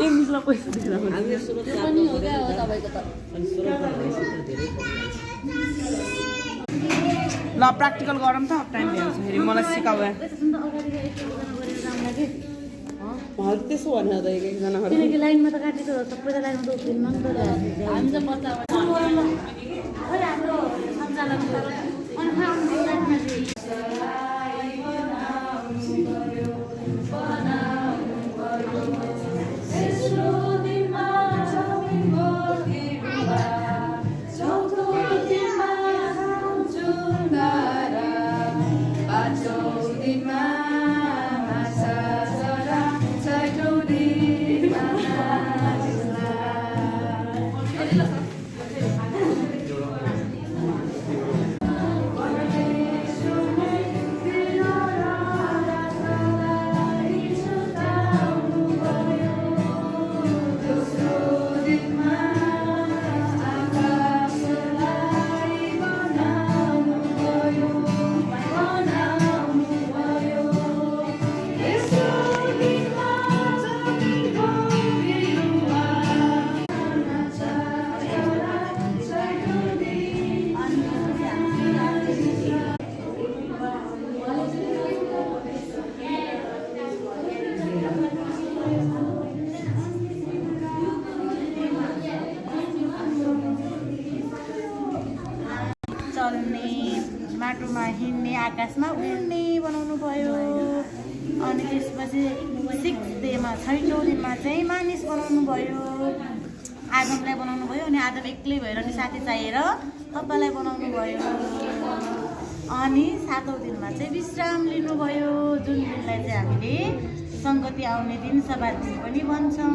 इङ्ग्लिसमा पैसा दिएर हामीले सुरुवात त्यो पनि हो क्या हो तपाईँको त अनि सुरुवात धेरै ल प्र्याक्टिकल गरौँ त अब टाइम भ्याउँछ फेरि मलाई सिकाऊ त्यसो भनेर त एकजनाहरू किनकि लाइनमा त काटेको सबै त लाइनमा त उफ्रिनमा नि त हामी त बच्चा हाम्रो सञ्चालन चल्ने माटोमा हिँड्ने आकाशमा उड्ने बनाउनु भयो अनि त्यसपछि 6th डेमा 6औँ दिनमा चाहिँ मानिस बनाउनु भयो आदमलाई बनाउनु भयो अनि आदम एक्लै भएर अनि साथी चाहिएर तपाईँलाई बनाउनु भयो अनि 7औँ दिनमा चाहिँ विश्राम लिनुभयो जुन दिनलाई चाहिँ हामीले सङ्गति आउने दिन सबात दिन पनि भन्छौँ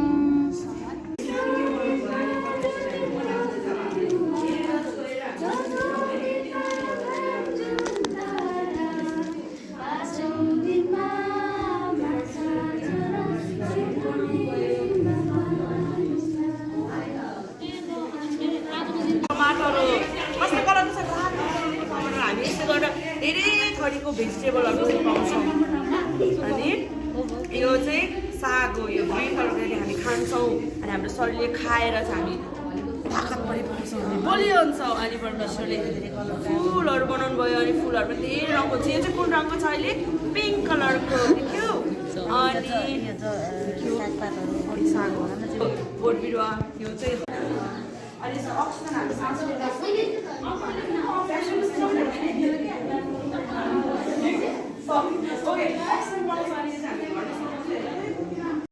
धेरै थरीको भेजिटेबलहरू पाउँछौँ अनि यो चाहिँ साग हो यो ग्रिन कलरले हामी खान्छौँ अनि हाम्रो शरीरले खाएर चाहिँ हामी ताकत पनि पाउँछौँ अनि बलियो हुन्छौँ अनि परमेश्वरले फुलहरू बनाउनु भयो अनि फुलहरू पनि धेरै रङको छ यो चाहिँ कुन रङको छ अहिले पिङ्क कलरको देख्यो अनि साग हो बोट बिरुवा यो चाहिँ अनि अक्सिजन हामी सास Okay, excellent.